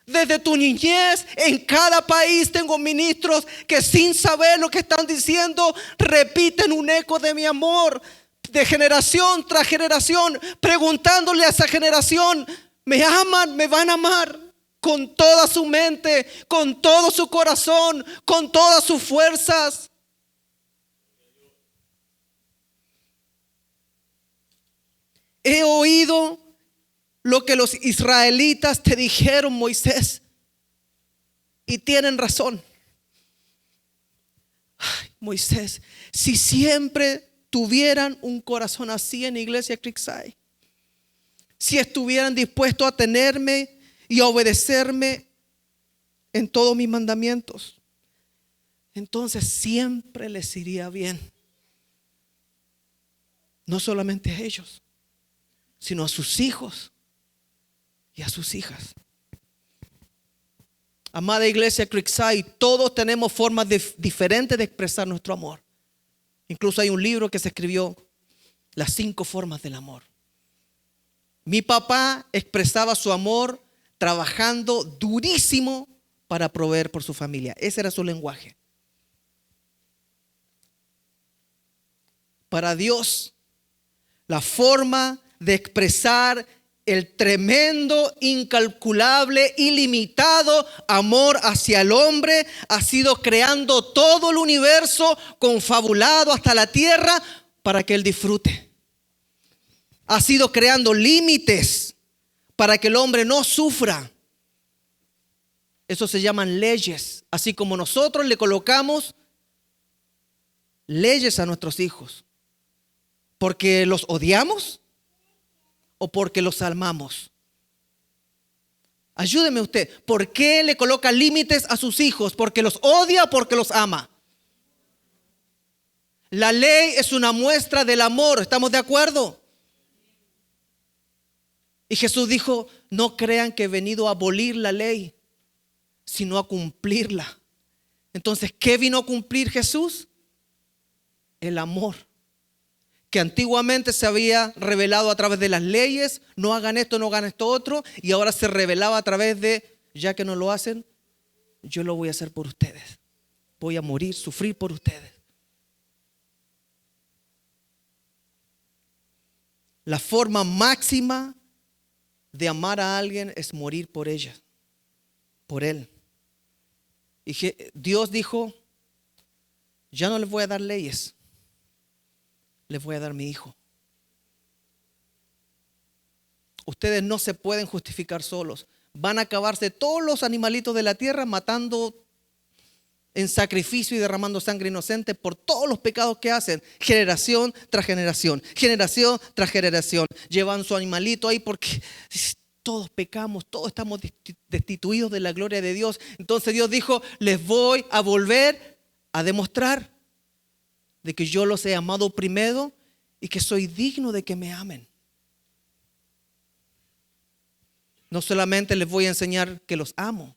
Desde tu niñez, en cada país tengo ministros que sin saber lo que están diciendo, repiten un eco de mi amor, de generación tras generación, preguntándole a esa generación, ¿me aman? ¿Me van a amar? Con toda su mente, con todo su corazón, con todas sus fuerzas. He oído lo que los israelitas te dijeron, Moisés, y tienen razón. Ay, Moisés, si siempre tuvieran un corazón así en Iglesia Creekside, si estuvieran dispuestos a tenerme y a obedecerme en todos mis mandamientos, entonces siempre les iría bien. No solamente a ellos, sino a sus hijos y a sus hijas. Amada Iglesia Creekside, todos tenemos formas diferentes de expresar nuestro amor. Incluso hay un libro que se escribió, Las 5 formas del amor. Mi papá expresaba su amor trabajando durísimo para proveer por su familia. Ese era su lenguaje. Para Dios, la forma de expresar el tremendo, incalculable, ilimitado amor hacia el hombre ha sido creando todo el universo confabulado hasta la tierra para que él disfrute. Ha sido creando límites para que el hombre no sufra. Eso se llaman leyes. Así como nosotros le colocamos leyes a nuestros hijos. ¿Porque los odiamos o porque los amamos? Ayúdeme usted. ¿Por qué le coloca límites a sus hijos? ¿Porque los odia o porque los ama? La ley es una muestra del amor. ¿Estamos de acuerdo? Y Jesús dijo, no crean que he venido a abolir la ley, sino a cumplirla. Entonces, ¿qué vino a cumplir Jesús? El amor, que antiguamente se había revelado a través de las leyes, no hagan esto, no hagan esto otro, y ahora se revelaba a través de, ya que no lo hacen, yo lo voy a hacer por ustedes. Voy a morir, sufrir por ustedes. La forma máxima de amar a alguien es morir por ella, por él. Y Dios dijo, ya no les voy a dar leyes, les voy a dar mi hijo. Ustedes no se pueden justificar solos. Van a acabarse todos los animalitos de la tierra matando en sacrificio y derramando sangre inocente por todos los pecados que hacen, generación tras generación, generación tras generación. Llevan su animalito ahí porque todos pecamos, todos estamos destituidos de la gloria de Dios. Entonces Dios dijo, les voy a volver a demostrar de que yo los he amado primero y que soy digno de que me amen. No solamente les voy a enseñar que los amo,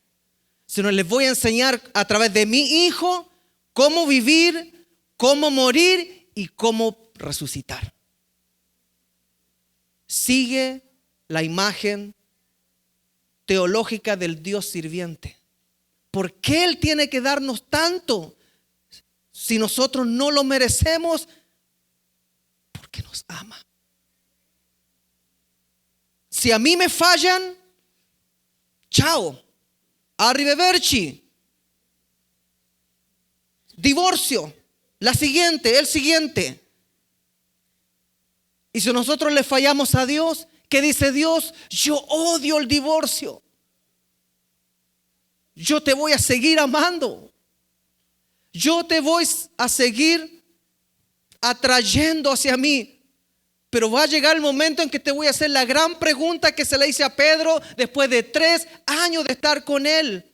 sino les voy a enseñar a través de mi hijo cómo vivir, cómo morir y cómo resucitar. Sigue la imagen teológica del Dios sirviente. ¿Por qué Él tiene que darnos tanto si nosotros no lo merecemos? Porque nos ama. Si a mí me fallan, chao, arrivederci, divorcio, la siguiente, el siguiente. Y si nosotros le fallamos a Dios, ¿qué dice Dios? Yo odio el divorcio. Yo te voy a seguir amando. Yo te voy a seguir atrayendo hacia mí. Pero va a llegar el momento en que te voy a hacer la gran pregunta que se le hice a Pedro después de 3 años de estar con él.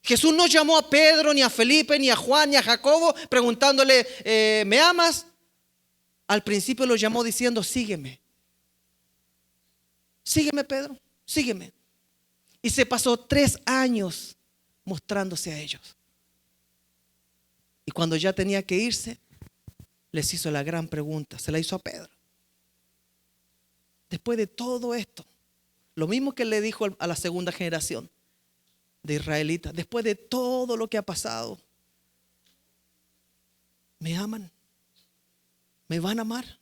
Jesús no llamó a Pedro, ni a Felipe, ni a Juan, ni a Jacobo preguntándole, ¿me amas? Al principio lo llamó diciendo, sígueme. Sígueme, Pedro, sígueme. Y se pasó 3 años mostrándose a ellos. Y cuando ya tenía que irse, les hizo la gran pregunta. Se la hizo a Pedro. Después de todo esto, lo mismo que le dijo a la segunda generación de israelitas, después de todo lo que ha pasado, ¿me aman? ¿Me van a amar?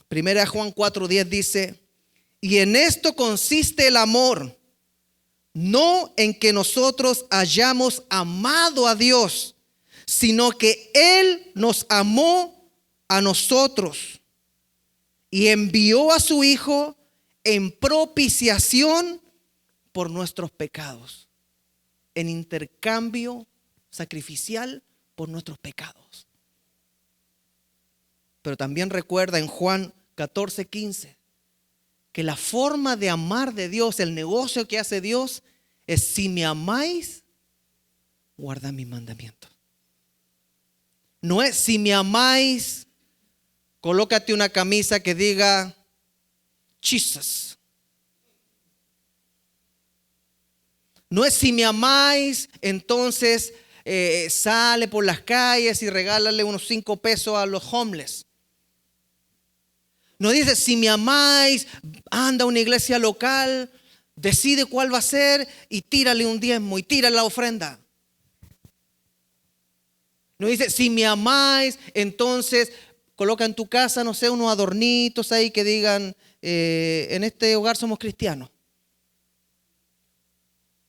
Primera Juan 4:10 dice, y en esto consiste el amor, no en que nosotros hayamos amado a Dios, sino que Él nos amó a nosotros y envió a su Hijo en propiciación por nuestros pecados, en intercambio sacrificial por nuestros pecados. Pero también recuerda en Juan 14:15 que la forma de amar de Dios, el negocio que hace Dios, es: si me amáis, guardad mis mandamientos. No es: si me amáis, colócate una camisa que diga Jesus. No es: si me amáis, entonces sale por las calles y regálale unos 5 pesos a los homeless. No dice: si me amáis, anda a una iglesia local, decide cuál va a ser y tírale un diezmo y tírale la ofrenda. No dice: si me amáis, entonces coloca en tu casa, no sé, unos adornitos ahí que digan en este hogar somos cristianos.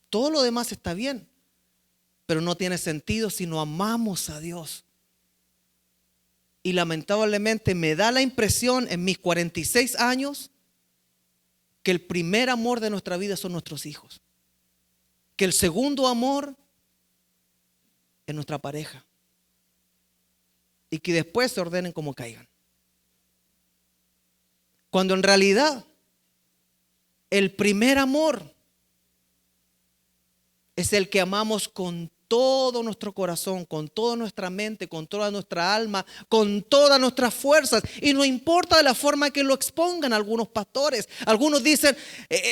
Todo lo demás está bien, pero no tiene sentido si no amamos a Dios. Y lamentablemente me da la impresión en mis 46 años que el primer amor de nuestra vida son nuestros hijos. Que el segundo amor es nuestra pareja. Y que después se ordenen como caigan. Cuando en realidad el primer amor es el que amamos con todo nuestro corazón, con toda nuestra mente, con toda nuestra alma, con todas nuestras fuerzas. Y no importa de la forma que lo expongan algunos pastores. Algunos dicen,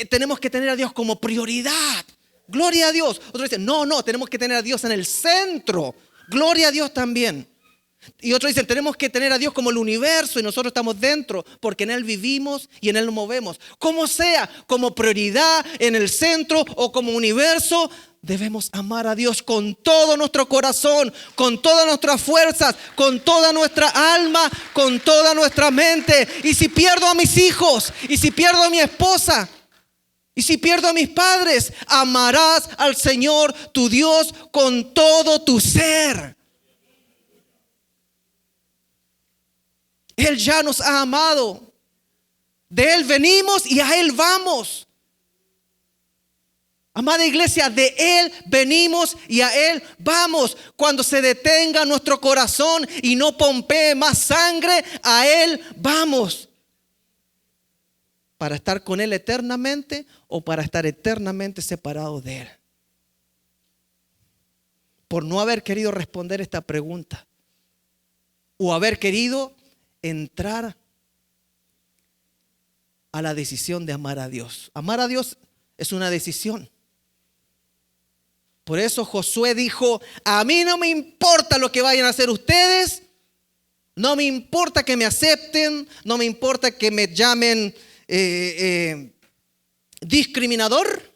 tenemos que tener a Dios como prioridad. Gloria a Dios. Otros dicen, no, tenemos que tener a Dios en el centro. Gloria a Dios también. Y otros dicen, tenemos que tener a Dios como el universo y nosotros estamos dentro porque en Él vivimos y en Él nos movemos. Como sea, como prioridad, en el centro o como universo, debemos amar a Dios con todo nuestro corazón, con todas nuestras fuerzas, con toda nuestra alma, con toda nuestra mente. Y si pierdo a mis hijos, y si pierdo a mi esposa, y si pierdo a mis padres, amarás al Señor tu Dios con todo tu ser. Él ya nos ha amado. De Él venimos y a Él vamos. Amada iglesia, de Él venimos y a Él vamos. Cuando se detenga nuestro corazón y no pompee más sangre, a Él vamos. Para estar con Él eternamente o para estar eternamente separados de Él. Por no haber querido responder esta pregunta o haber querido entrar a la decisión de amar a Dios. Amar a Dios es una decisión. Por eso Josué dijo, a mí no me importa lo que vayan a hacer ustedes, no me importa que me acepten, no me importa que me llamen discriminador,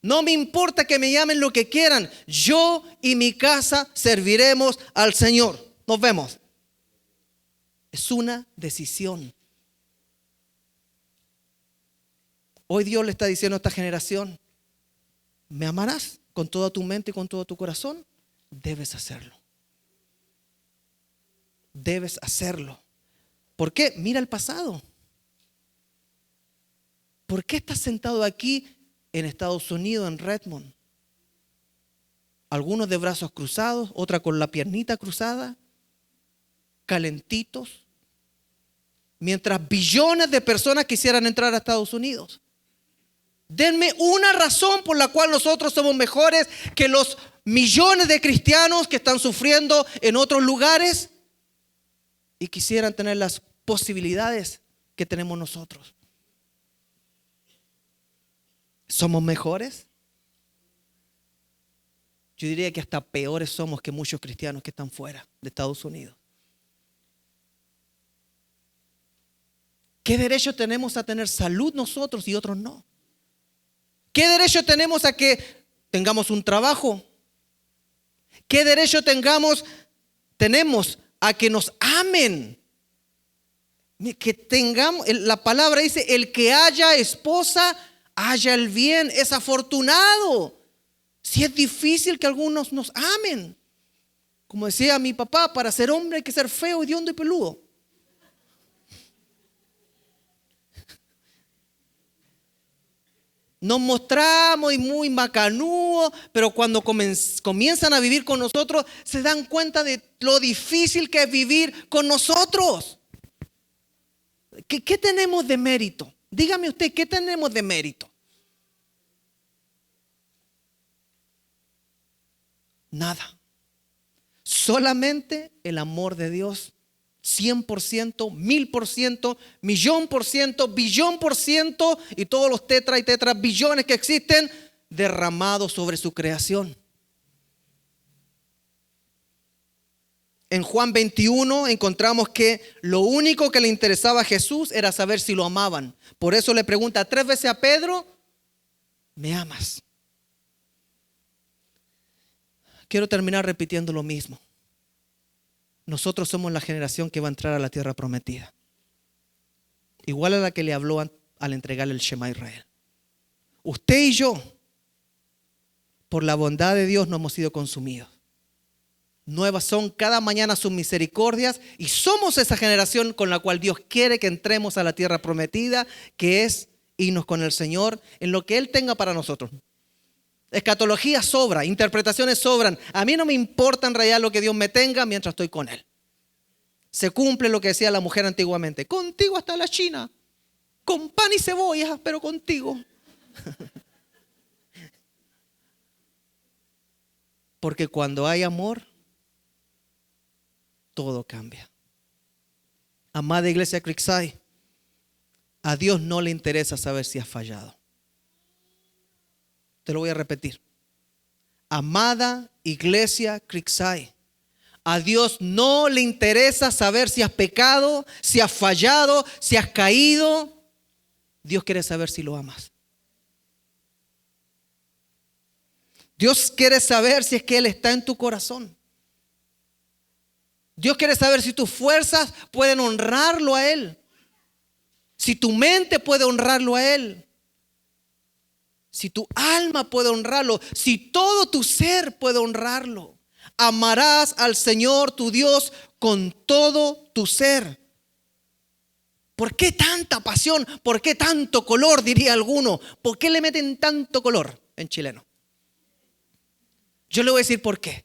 no me importa que me llamen lo que quieran, yo y mi casa serviremos al Señor. Nos vemos. Es una decisión. Hoy Dios le está diciendo a esta generación, ¿me amarás con toda tu mente y con todo tu corazón? Debes hacerlo. Debes hacerlo. ¿Por qué? Mira el pasado. ¿Por qué estás sentado aquí en Estados Unidos, en Redmond? Algunos de brazos cruzados, otra con la piernita cruzada, calentitos, mientras billones de personas quisieran entrar a Estados Unidos. Denme una razón por la cual nosotros somos mejores que los millones de cristianos que están sufriendo en otros lugares y quisieran tener las posibilidades que tenemos nosotros. ¿Somos mejores? Yo diría que hasta peores somos que muchos cristianos que están fuera de Estados Unidos. ¿Qué derecho tenemos a tener salud nosotros y otros no? ¿Qué derecho tenemos a que tengamos un trabajo? ¿Qué derecho tenemos a que nos amen? Que tengamos, la palabra dice, el que haya esposa, haya el bien, es afortunado. Si es difícil que algunos nos amen. Como decía mi papá, para ser hombre hay que ser feo, hediondo y peludo. Nos mostramos y muy macanudos, pero cuando comienzan a vivir con nosotros, se dan cuenta de lo difícil que es vivir con nosotros. ¿Qué tenemos de mérito? Dígame usted, ¿qué tenemos de mérito? Nada. Solamente el amor de Dios. 100%, 1000%, 1.000.000%, billón% y todos los tetra y tetra billones que existen derramados sobre su creación. En Juan 21 encontramos que lo único que le interesaba a Jesús era saber si lo amaban. Por eso le pregunta 3 veces a Pedro, ¿me amas? Quiero terminar repitiendo lo mismo. Nosotros somos la generación que va a entrar a la tierra prometida. Igual a la que le habló al entregarle el Shema a Israel. Usted y yo, por la bondad de Dios, no hemos sido consumidos. Nuevas son cada mañana sus misericordias y somos esa generación con la cual Dios quiere que entremos a la tierra prometida, que es irnos con el Señor en lo que Él tenga para nosotros. Escatología sobra, interpretaciones sobran. A mí no me importa en realidad lo que Dios me tenga mientras estoy con Él. Se cumple lo que decía la mujer antiguamente. Contigo hasta la China, con pan y cebolla, pero contigo. Porque cuando hay amor, todo cambia. Amada iglesia Creekside, a Dios no le interesa saber si has fallado. Te lo voy a repetir. Amada iglesia Creekside, a Dios no le interesa saber si has pecado, si has fallado, si has caído. Dios quiere saber si lo amas. Dios quiere saber si es que Él está en tu corazón. Dios quiere saber si tus fuerzas pueden honrarlo a Él. Si tu mente puede honrarlo a Él. Si tu alma puede honrarlo. Si todo tu ser puede honrarlo. Amarás al Señor tu Dios con todo tu ser. ¿Por qué tanta pasión? ¿Por qué tanto color? Diría alguno. ¿Por qué le meten tanto color en chileno? Yo le voy a decir por qué.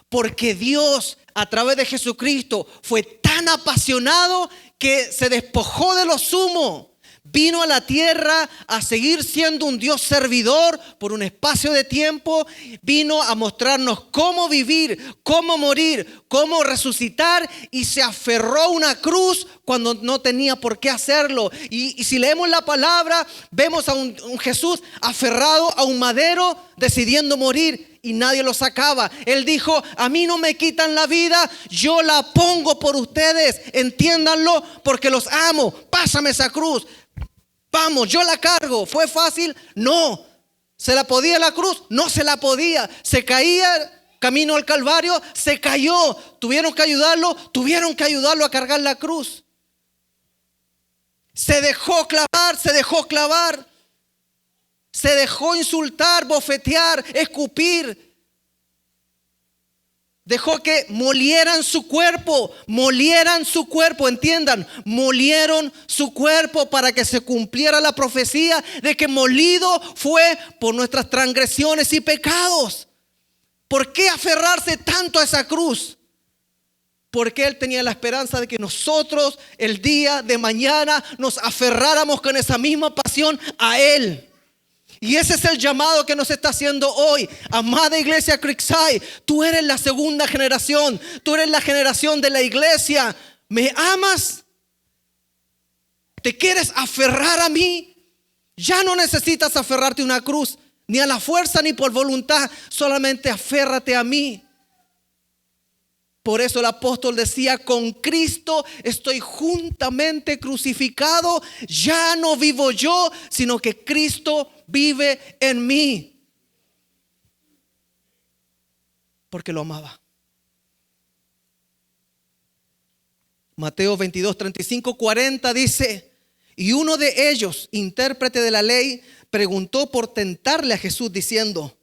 Porque Dios a través de Jesucristo fue tan apasionado que se despojó de lo sumo. Vino a la tierra a seguir siendo un Dios servidor por un espacio de tiempo. Vino a mostrarnos cómo vivir, cómo morir, cómo resucitar. Y se aferró a una cruz cuando no tenía por qué hacerlo. Y si leemos la palabra, vemos a un Jesús aferrado a un madero decidiendo morir. Y nadie lo sacaba. Él dijo, a mí no me quitan la vida, yo la pongo por ustedes. Entiéndanlo porque los amo. Pásame esa cruz. Vamos, yo la cargo. ¿Fue fácil? No. ¿Se la podía la cruz? No se la podía. Se caía camino al Calvario, se cayó. Tuvieron que ayudarlo a cargar la cruz. Se dejó clavar, se dejó insultar, bofetear, escupir. Dejó que molieran su cuerpo, entiendan, molieron su cuerpo para que se cumpliera la profecía de que molido fue por nuestras transgresiones y pecados. ¿Por qué aferrarse tanto a esa cruz? Porque Él tenía la esperanza de que nosotros el día de mañana nos aferráramos con esa misma pasión a Él. Y ese es el llamado que nos está haciendo hoy. Amada iglesia Creekside, tú eres la segunda generación. Tú eres la generación de la iglesia. ¿Me amas? ¿Te quieres aferrar a mí? Ya no necesitas aferrarte a una cruz, ni a la fuerza ni por voluntad. Solamente aférrate a mí. Por eso el apóstol decía, con Cristo estoy juntamente crucificado. Ya no vivo yo, sino que Cristo vive en mí. Porque lo amaba. Mateo 22, 35, 40 dice, y uno de ellos, intérprete de la ley, preguntó por tentarle a Jesús diciendo,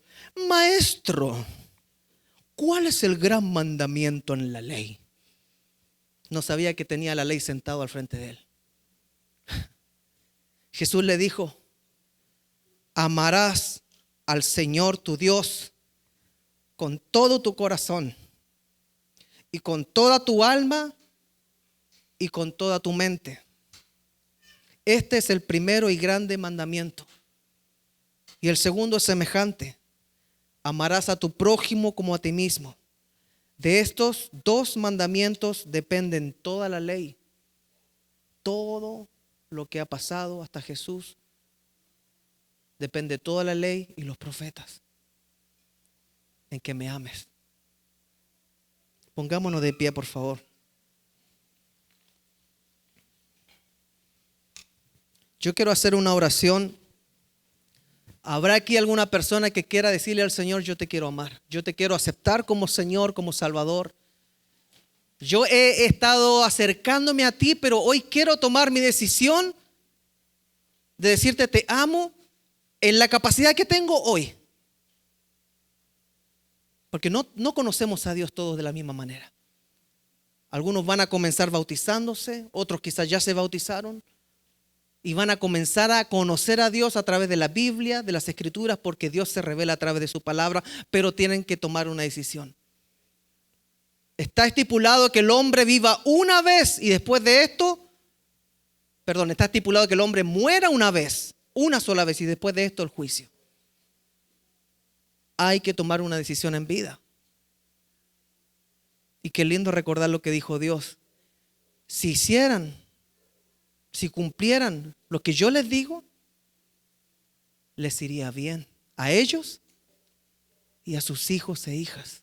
Maestro, ¿cuál es el gran mandamiento en la ley? No sabía que tenía la ley sentado al frente de él. Jesús le dijo, amarás al Señor tu Dios con todo tu corazón y con toda tu alma y con toda tu mente. Este es el primero y grande mandamiento. Y el segundo es semejante. Amarás a tu prójimo como a ti mismo. De estos dos mandamientos dependen toda la ley. Todo lo que ha pasado hasta Jesús depende toda la ley y los profetas. En que me ames. Pongámonos de pie, por favor. Yo quiero hacer una oración. ¿Habrá aquí alguna persona que quiera decirle al Señor, yo te quiero amar? Yo te quiero aceptar como Señor, como Salvador. Yo he estado acercándome a ti, pero hoy quiero tomar mi decisión de decirte te amo en la capacidad que tengo hoy. Porque no conocemos a Dios todos de la misma manera. Algunos van a comenzar bautizándose, otros quizás ya se bautizaron. Y van a comenzar a conocer a Dios a través de la Biblia, de las Escrituras, porque Dios se revela a través de su palabra, pero tienen que tomar una decisión. Está estipulado que el hombre viva una vez y después de esto, está estipulado que el hombre muera una vez, una sola vez y después de esto el juicio. Hay que tomar una decisión en vida. Y qué lindo recordar lo que dijo Dios. Si cumplieran lo que yo les digo, les iría bien a ellos y a sus hijos e hijas.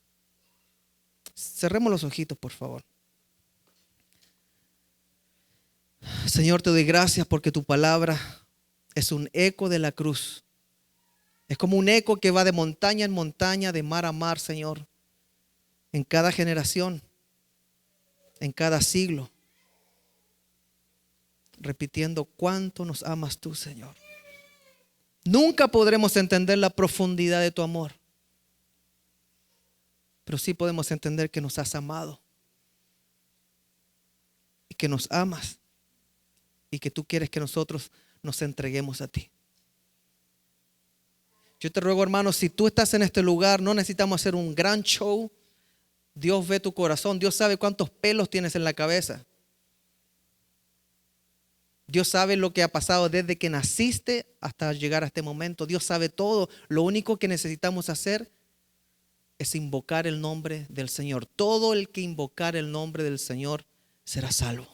Cerremos los ojitos, por favor. Señor, te doy gracias porque tu palabra es un eco de la cruz. Es como un eco que va de montaña en montaña, de mar a mar, Señor. En cada generación, en cada siglo. Repitiendo cuánto nos amas tú, Señor. Nunca podremos entender la profundidad de tu amor, pero sí podemos entender que nos has amado y que nos amas y que tú quieres que nosotros nos entreguemos a ti. Yo te ruego, hermano, si tú estás en este lugar, no necesitamos hacer un gran show. Dios ve tu corazón, Dios sabe cuántos pelos tienes en la cabeza. Dios sabe lo que ha pasado desde que naciste hasta llegar a este momento. Dios sabe todo. Lo único que necesitamos hacer es invocar el nombre del Señor. Todo el que invocar el nombre del Señor será salvo.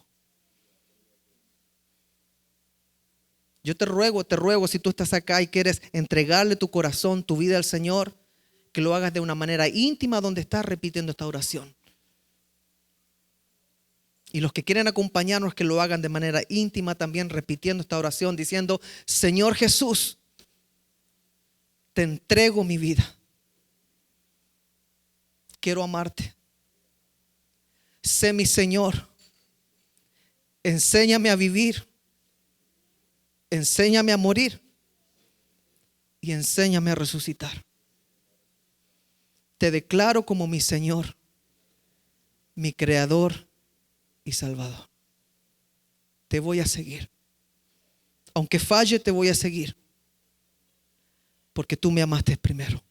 Yo te ruego, si tú estás acá y quieres entregarle tu corazón, tu vida al Señor, que lo hagas de una manera íntima donde estás repitiendo esta oración. Y los que quieren acompañarnos, que lo hagan de manera íntima también, repitiendo esta oración, diciendo, Señor Jesús, te entrego mi vida. Quiero amarte. Sé mi Señor. Enséñame a vivir. Enséñame a morir. Y enséñame a resucitar. Te declaro como mi Señor, mi Creador y Salvador. Te voy a seguir. Aunque falle, te voy a seguir. Porque tú me amaste primero.